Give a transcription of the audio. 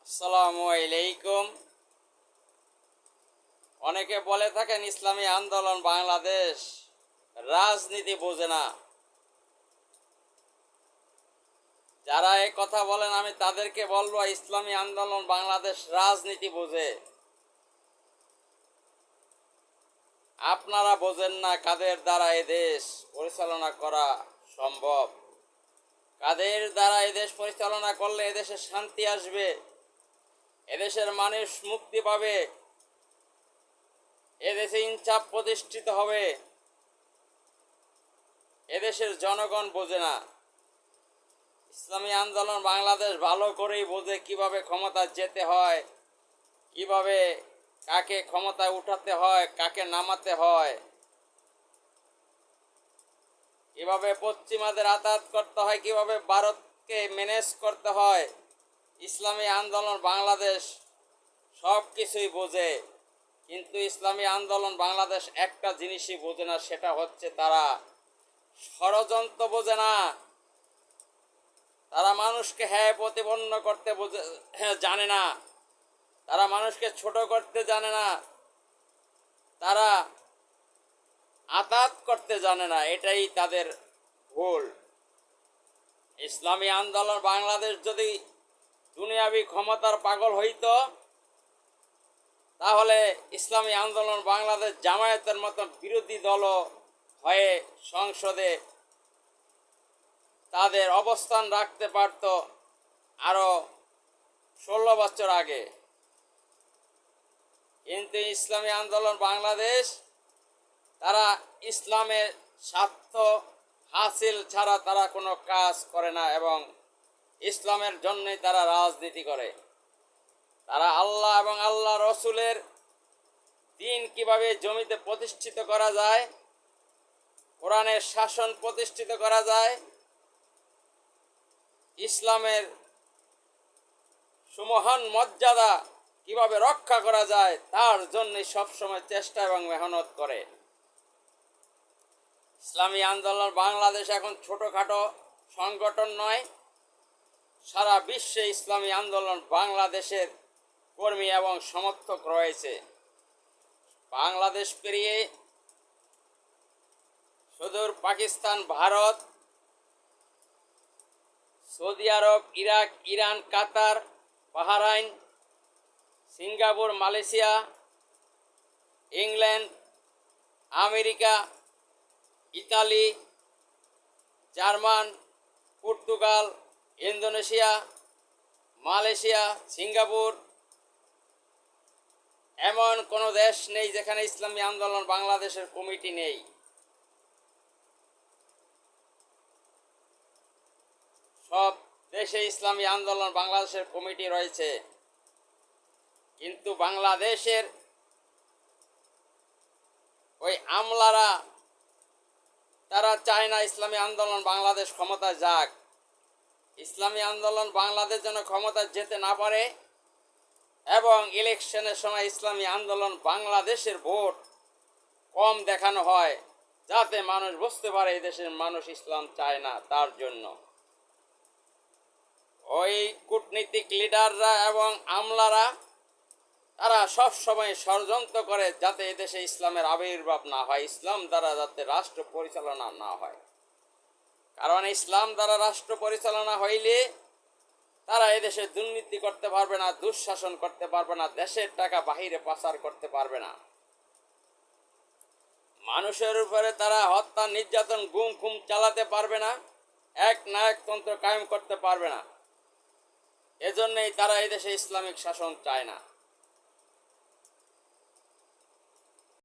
আসসালামু আলাইকুম। অনেকে বলে থাকেন ইসলামী আন্দোলন বাংলাদেশ রাজনীতি বোঝে না। যারা এই কথা বলেন আমি তাদেরকে বলবো, ইসলামী আন্দোলন বাংলাদেশ রাজনীতি বোঝে। আপনারা বোঝেন না কাদের দ্বারা এদেশ পরিচালনা করা সম্ভব, কাদের দ্বারা এদেশ পরিচালনা করলে এদেশে শান্তি আসবে, এদেশের মানুষ মুক্তি পাবে, এদেশে ইনসাফ প্রতিষ্ঠিত হবে। এদেশের জনগণ বোঝে না। ইসলামী আন্দোলন বাংলাদেশ ভালো করেই বোঝে কিভাবে ক্ষমতা যেতে হয়, কিভাবে কাকে ক্ষমতায় উঠাতে হয়, কাকে নামাতে হয়, কিভাবে পশ্চিমাদের আঘাত করতে হয়, কিভাবে ভারতকে ম্যানেজ করতে হয়। ইসলামী আন্দোলন বাংলাদেশ সব কিছুই বোঝে, কিন্তু ইসলামী আন্দোলন বাংলাদেশ একটা জিনিসই বোঝে না, সেটা হচ্ছে তারা ষড়যন্ত্র বোঝে না। তারা মানুষকে প্রতিপন্ন করতে জানে না, তারা মানুষকে ছোট করতে জানে না, তারা আঘাত করতে জানে না। এটাই তাদের ভুল। ইসলামী আন্দোলন বাংলাদেশ যদি দুনিয়াবি ক্ষমতার পাগল হইতো, তাহলে ইসলামী আন্দোলন বাংলাদেশ জামায়াতের মতো বিরোধী দল হয়ে সংসদে তাদের অবস্থান রাখতে পারত আরও 16 বছর আগে। কিন্তু ইসলামী আন্দোলন বাংলাদেশ তারা ইসলামের স্বার্থ হাসিল ছাড়া তারা কোনো কাজ করে না, এবং ইসলামের জন্যই তারা রাজনীতি করে। তারা আল্লাহ এবং আল্লাহ রসুলের দিন কিভাবে জমিতে প্রতিষ্ঠিত করা যায়, কোরআনের শাসন প্রতিষ্ঠিত করা যায়, ইসলামের সুমহান মর্যাদা কিভাবে রক্ষা করা যায়, তার জন্যই সবসময় চেষ্টা এবং মেহনত করে। ইসলামী আন্দোলন বাংলাদেশ এখন ছোটোখাটো সংগঠন নয়, সারা বিশ্বে ইসলামী আন্দোলন বাংলাদেশের কর্মী এবং সমর্থক রয়েছে। বাংলাদেশ পেরিয়ে সুদূর Pakistan, Bharat, Saudi Arab, Iraq, Iran, Qatar, Bahrain, Singapore, Malaysia, England, America, Italy, German, Portugal, Indonesia, Malaysia, Singapore, এমন কোনো দেশ নেই যেখানে ইসলামী আন্দোলন বাংলাদেশের কমিটি নেই। সব দেশে ইসলামী আন্দোলন বাংলাদেশের কমিটি রয়েছে, কিন্তু বাংলাদেশের ওই আমলারা তারা চায় না ইসলামী আন্দোলন বাংলাদেশ ক্ষমতায় যাক। ইসলামী আন্দোলন বাংলাদেশ যেন ক্ষমতায় যেতে না পারে, এবং ইলেকশনের সময় ইসলামী আন্দোলন বাংলাদেশের ভোট কম দেখানো হয়, যাতে মানুষ বুঝতে পারে এই দেশের মানুষ ইসলাম চায় না। তার জন্য ওই কূটনীতিক লিডাররা এবং আমলারা তারা সব সময় ষড়যন্ত্র করে যাতে এদেশে ইসলামের আবির্ভাব না হয়, ইসলাম দ্বারা যাতে রাষ্ট্র পরিচালনা না হয়। কারণ ইসলাম দ্বারা রাষ্ট্র পরিচালনা হইলে তারা এদেশে দুর্নীতি করতে পারবে না, দুঃশাসন করতে পারবে না, দেশের টাকা বাহিরে পাচার করতে পারবে না, মানুষের উপরে তারা হত্যা, নির্যাতন, গুম খুম চালাতে পারবে না, এক নায়কতন্ত্র কায়েম করতে পারবে না। এজন্যই তারা এদেশে ইসলামিক শাসন চায় না।